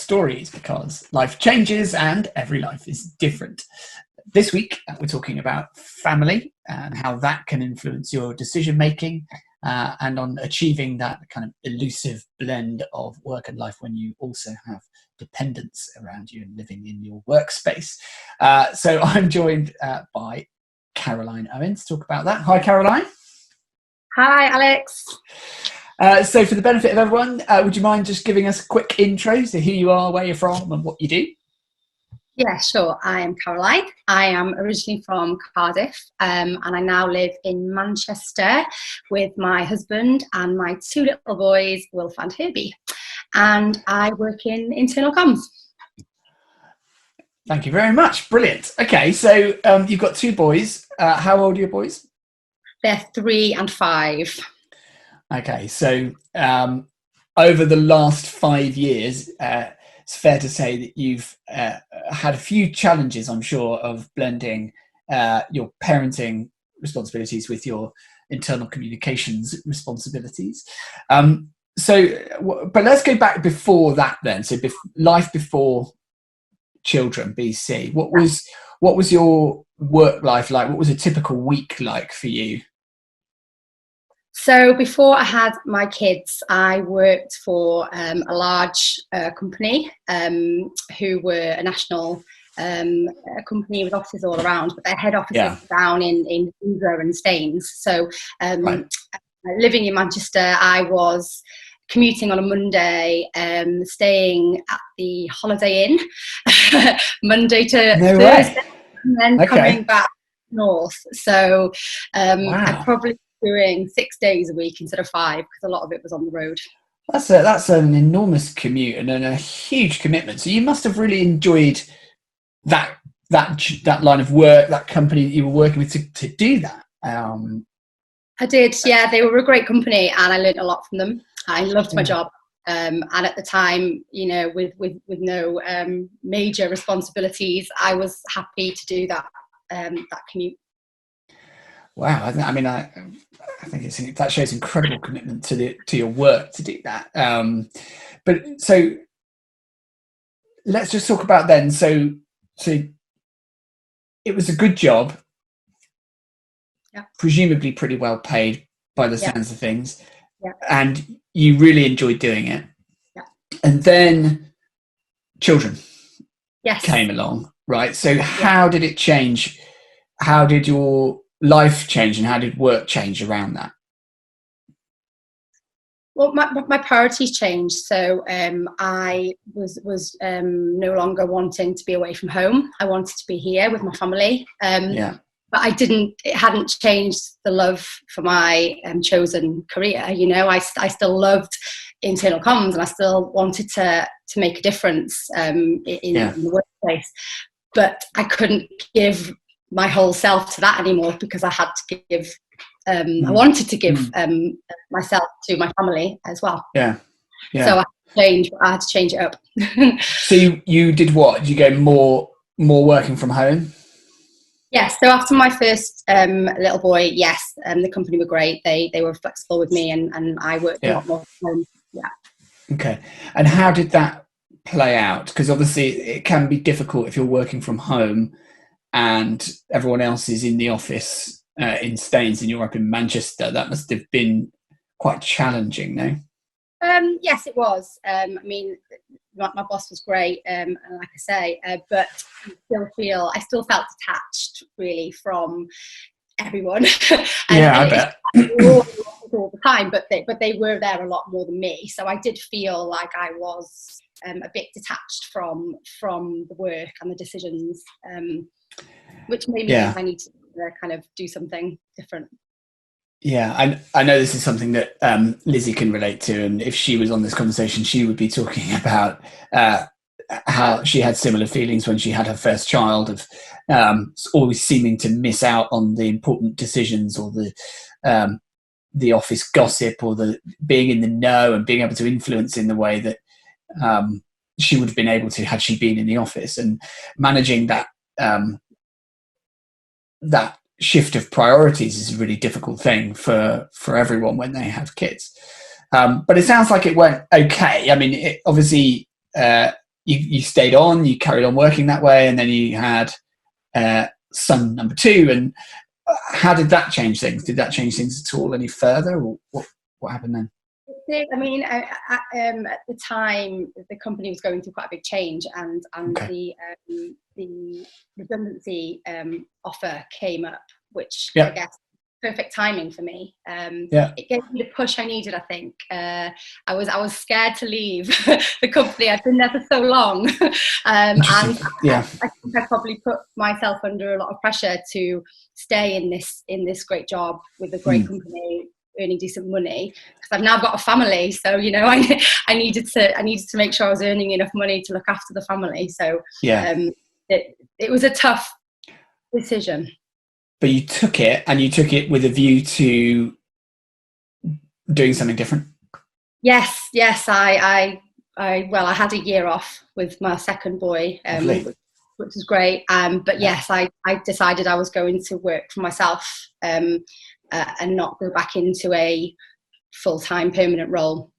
stories, because life changes and every life is different. This week, we're talking about family and how that can influence your decision making, and on achieving that kind of elusive blend of work and life when you also have dependents around you and living in your workspace. So I'm joined by Caroline Owen to talk about that. Hi, Caroline. Hi, Alex. So for the benefit of everyone, would you mind just giving us a quick intro to who you are, where you're from and what you do? Yeah, sure. I am Caroline. I am originally from Cardiff, and I now live in Manchester with my husband and my two little boys, Wilf and Herbie. And I work in internal comms. Thank you very much. Brilliant. Okay, so you've got two boys. How old are your boys? They're 3 and 5. Okay, so over the last 5 years, it's fair to say that you've had a few challenges, I'm sure, of blending your parenting responsibilities with your internal communications responsibilities. But let's go back before that then. So life before children, BC. What was your work life like? What was a typical week like for you? So before I had my kids, I worked for a large company who were a national company with offices all around, but their head office was down in Edinburgh and Staines. So living in Manchester, I was commuting on a Monday, staying at the Holiday Inn Monday to Thursday, and then coming back north. So I probably doing 6 days a week instead of 5, because a lot of it was on the road. That's an enormous commute and a huge commitment. So you must have really enjoyed that line of work, that company that you were working with to do that. I did, yeah. They were a great company, and I learned a lot from them. I loved my job, and at the time, you know, with no major responsibilities, I was happy to do that commute. Wow, I mean, I think that shows incredible commitment to your work to do that. But so let's just talk about then. So it was a good job, presumably pretty well paid by the sounds of things, and you really enjoyed doing it. And then children came along, right? So how did it change? How did your life change, and how did work change around that? Well, my priorities changed. So I was no longer wanting to be away from home. I wanted to be here with my family. But it hadn't changed the love for my chosen career. You know, I still loved internal comms, and I still wanted to make a difference in the workplace. But I couldn't give my whole self to that anymore, because I had to give I wanted to give myself to my family as well. So I had to change it up. So you did what? Did you go more working from home? Yes. So after my first little boy, the company were great. They were flexible with me, and I worked a lot more from home. Okay. And how did that play out? Because obviously it can be difficult if you're working from home and everyone else is in the office in Staines and you're up in Manchester. That must have been quite challenging, no? Yes, it was. I mean, my boss was great, like I say, but I still felt detached, really, from everyone. I bet. All the time, but they were there a lot more than me. So I did feel like I was a bit detached from the work and the decisions, which made me think I need to kind of do something different. Yeah, I know this is something that Lizzie can relate to, and if she was on this conversation, she would be talking about how she had similar feelings when she had her first child, of always seeming to miss out on the important decisions, or the office gossip, or the being in the know and being able to influence in the way that she would have been able to had she been in the office. And managing that that shift of priorities is a really difficult thing for everyone when they have kids. But it sounds like it went okay. I mean, obviously you stayed on, you carried on working that way, and then you had son number 2. And how did that change things? Did that change things at all any further, or what happened then? I mean, at the time, the company was going through quite a big change, and okay. the redundancy offer came up, which I guess perfect timing for me. It gave me the push I needed. I think I was scared to leave the company. I'd been there for so long, and I think I probably put myself under a lot of pressure to stay in this great job with a great company, earning decent money, because I've now got a family. So I needed to make sure I was earning enough money to look after the family. So it was a tough decision. But you took it, and you took it with a view to doing something different. Yes. I had a year off with my second boy, which was great. But yes, I decided I was going to work for myself and not go back into a full-time permanent role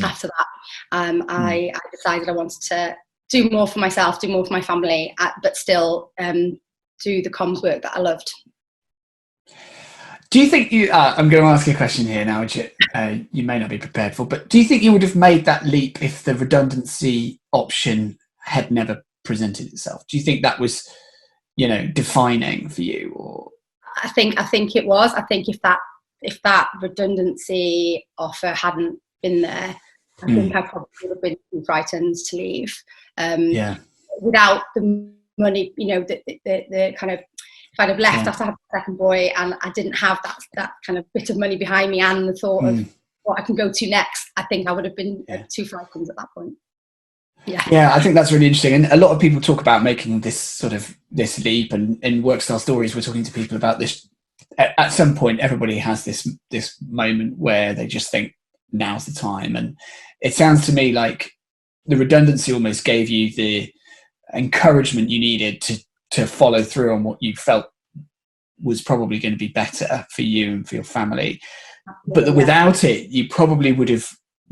after that. I decided I wanted to do more for myself, do more for my family, but still do the comms work that I loved. Do you think I'm going to ask you a question here now, which you may not be prepared for, but do you think you would have made that leap if the redundancy option had never presented itself? Do you think that was, defining for you? Or I think it was. I think if that redundancy offer hadn't been there, I think I probably would have been too frightened to leave. Without the money, the kind of, if I'd have left after I had the second boy and I didn't have that kind of bit of money behind me and the thought of what I can go to next, I think I would have been too frightened at that point. Yeah, I think that's really interesting. And a lot of people talk about making this leap, and in Workstyle Stories, we're talking to people about this. At some point, everybody has this moment where they just think, now's the time. And it sounds to me like the redundancy almost gave you the encouragement you needed to follow through on what you felt was probably going to be better for you and for your family. But that without it, you probably would have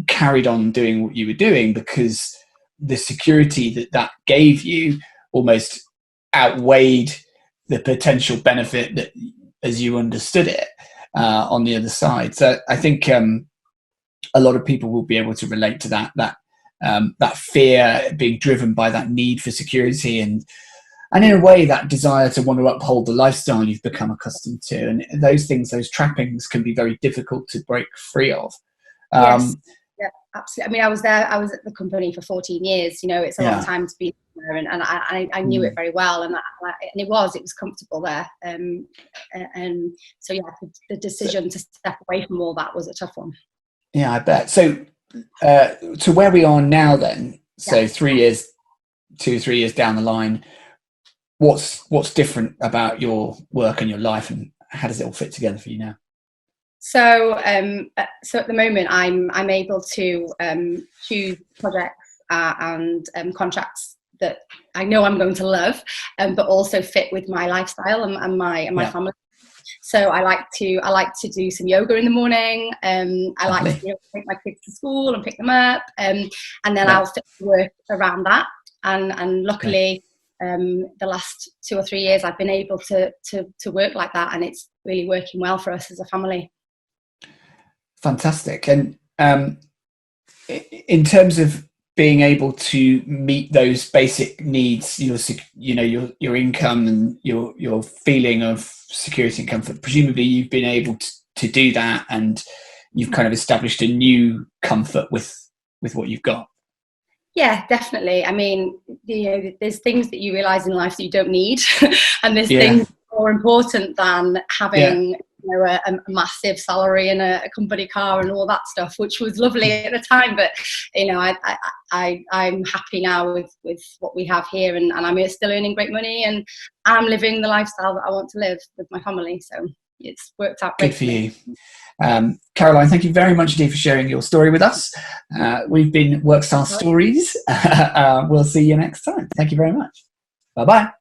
carried on doing what you were doing, because the security that gave you almost outweighed the potential benefit that, as you understood it, on the other side. So I think a lot of people will be able to relate to that fear being driven by that need for security, and in a way that desire to want to uphold the lifestyle you've become accustomed to. And those trappings can be very difficult to break free of. Yes. Yeah, absolutely. I mean, I was at the company for 14 years. It's a long time to be there, and I knew it very well, and it was comfortable there. And so the decision to step away from all that was a tough one. Yeah, I bet. So to where we are now then, so 3 years, 2-3 years down the line, what's different about your work and your life, and how does it all fit together for you now? So at the moment, I'm able to choose projects and contracts that I know I'm going to love, but also fit with my lifestyle and my family. So I like to do some yoga in the morning. I like to take my kids to school and pick them up, and then I'll fit work around that. And luckily, the last 2 or 3 years, I've been able to work like that, and it's really working well for us as a family. Fantastic. And in terms of being able to meet those basic needs, your income and your feeling of security and comfort, presumably you've been able to do that, and you've kind of established a new comfort with what you've got. Yeah, definitely. I mean, there's things that you realise in life that you don't need, and there's things more important than having a massive salary and a company car and all that stuff, which was lovely at the time. But I'm happy now with what we have here, and I'm still earning great money, and I'm living the lifestyle that I want to live with my family. So it's worked out great. Good for you. Caroline, thank you very much indeed for sharing your story with us. We've been Workstyle Stories. We'll see you next time. Thank you very much. Bye-bye.